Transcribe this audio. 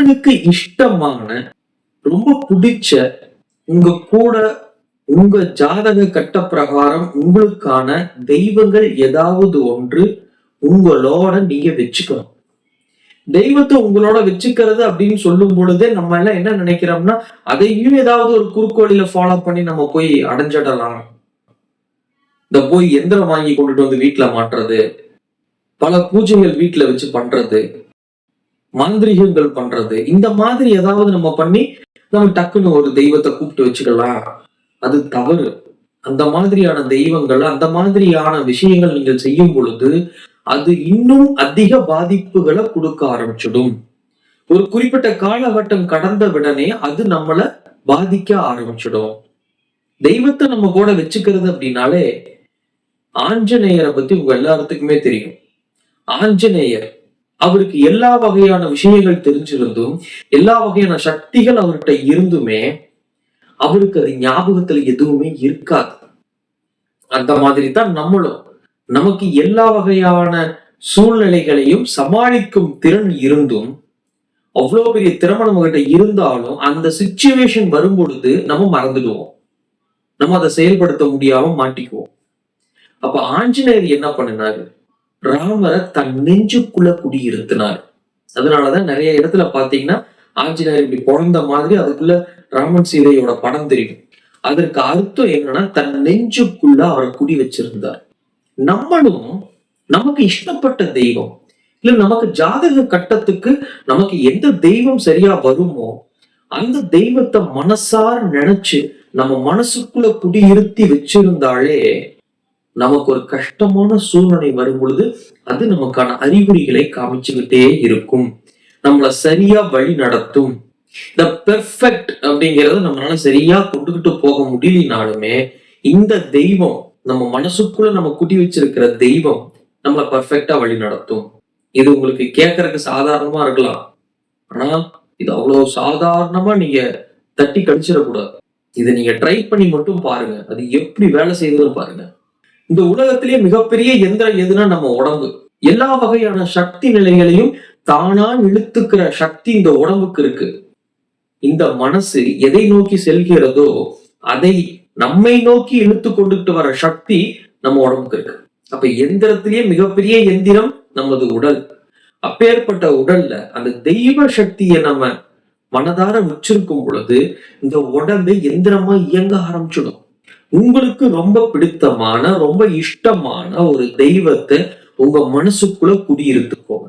உங்களுக்கு இஷ்டமான, ரொம்ப பிடிச்ச, உங்க கூட உங்க ஜாதக கட்ட பிரகாரம் உங்களுக்கான தெய்வங்கள் ஏதாவது ஒன்று உங்களோட நீங்க வச்சுக்கணும். தெய்வத்தை உங்களோட வச்சுக்கிறது அப்படின்னு சொல்லும் பொழுதே நம்ம எல்லாம் என்ன நினைக்கிறோம்னா, அதையும் ஏதாவது ஒரு குறுக்கோளில ஃபாலோ பண்ணி நம்ம போய் அடைஞ்சிடலாம். இந்த போய் எந்திரம் வாங்கி கொண்டுட்டு வந்து வீட்டுல மாட்டுறது, பல பூஜைகள் வீட்டுல வச்சு பண்றது, மாந்திரிகங்கள் பண்றது, இந்த மாதிரி ஏதாவது நம்ம பண்ணி நம்ம டக்குன்னு ஒரு தெய்வத்தை கூப்பிட்டு வச்சுக்கலாம். அது தவறு. அந்த மாதிரியான தெய்வங்கள், அந்த மாதிரியான விஷயங்கள் நீங்கள் செய்யும் பொழுது அது இன்னும் அதிக பாதிப்புகளை கொடுக்க ஆரம்பிச்சிடும். ஒரு குறிப்பிட்ட காலகட்டம் கடந்த உடனே அது நம்மள பாதிக்க ஆரம்பிச்சிடும். தெய்வத்தை நம்ம கூட வச்சுக்கிறது அப்படின்னாலே, ஆஞ்சநேயரை பத்தி உங்க எல்லாத்துக்குமே தெரியும். ஆஞ்சநேயர் அவருக்கு எல்லா வகையான விஷயங்கள் தெரிஞ்சிருந்தும், எல்லா வகையான சக்திகள் அவர்கிட்ட இருந்துமே அவருக்கு அது ஞாபகத்துல எதுவுமே இருக்காது. அந்த மாதிரி தான் நம்மளும், நமக்கு எல்லா வகையான சூழ்நிலைகளையும் சமாளிக்கும் திறன் இருந்தும், அவ்வளவு பெரிய திறமை நம்ம கிட்ட இருந்தாலும் அந்த சிச்சுவேஷன் வரும் பொழுது நம்ம மறந்துடுவோம். நம்ம அதை செயல்படுத்த முடியாம மாட்டிக்குவோம். அப்ப ஆஞ்சநேயர் என்ன பண்ணினாரு? ராமரை தன் நெஞ்சுக்குள்ள குடியிருத்தினார். அதனாலதான் நிறைய இடத்துல பாத்தீங்கன்னா ஆஞ்சநேயர் இப்படி பிறந்த மாதிரி அதுக்குள்ள ராமன் சீதையோட படம் தெரியும். அதற்கு அர்த்தம் என்னன்னா, தன் நெஞ்சுக்குள்ள அவரை குடி வச்சிருந்தார். நம்மளும் நமக்கு இஷ்டப்பட்ட தெய்வம், இல்ல நமக்கு ஜாதக கட்டத்துக்கு நமக்கு எந்த தெய்வம் சரியா வருமோ அந்த தெய்வத்தை மனசார நினைச்சு நம்ம மனசுக்குள்ள குடியிருத்தி வச்சிருந்தாலே, நமக்கு ஒரு கஷ்டமான சூழ்நிலை வரும் பொழுது அது நமக்கான அறிகுறிகளை காமிச்சுக்கிட்டே இருக்கும். நம்மள சரியா வழி நடத்தும். இந்த பெர்ஃபெக்ட் அப்படிங்கறத நம்மளால சரியா கொண்டுகிட்டு போக முடியலனாலுமே, இந்த தெய்வம் நம்ம மனசுக்குள்ள நம்ம குடி வச்சிருக்கிற தெய்வம் நம்மள பெர்ஃபெக்டா வழி நடத்தும். இது உங்களுக்கு கேட்கறதுக்கு சாதாரணமா இருக்கலாம். ஆனா இது அவ்வளவு சாதாரணமா நீங்க தட்டி கழிச்சிடக்கூடாது. இதை நீங்க ட்ரை பண்ணி மட்டும் பாருங்க, அது எப்படி வேலை செய்யுதுன்னு பாருங்க. இந்த உலகத்திலேயே மிகப்பெரிய எந்திரம் எதுனா நம்ம உடம்பு. எல்லா வகையான சக்தி நிலைகளையும் தானா இழுத்துக்கிற சக்தி இந்த உடம்புக்கு இருக்கு. இந்த மனசு எதை நோக்கி செல்கிறதோ அதை நம்மை நோக்கி இழுத்து கொண்டுட்டு வர சக்தி நம்ம உடம்புக்கு இருக்கு. அப்ப எந்திரத்திலேயே மிகப்பெரிய எந்திரம் நமது உடல். அப்பேற்பட்ட உடல்ல அந்த தெய்வ சக்தியை நம்ம மனதார வச்சிருக்கும் பொழுது இந்த உடம்பை எந்திரமா இயங்க ஆரம்பிச்சிடும். உங்களுக்கு ரொம்ப பிடித்தமான, ரொம்ப இஷ்டமான ஒரு தெய்வத்தை உங்க மனசுக்குள்ள குடியிருத்துக்கோங்க.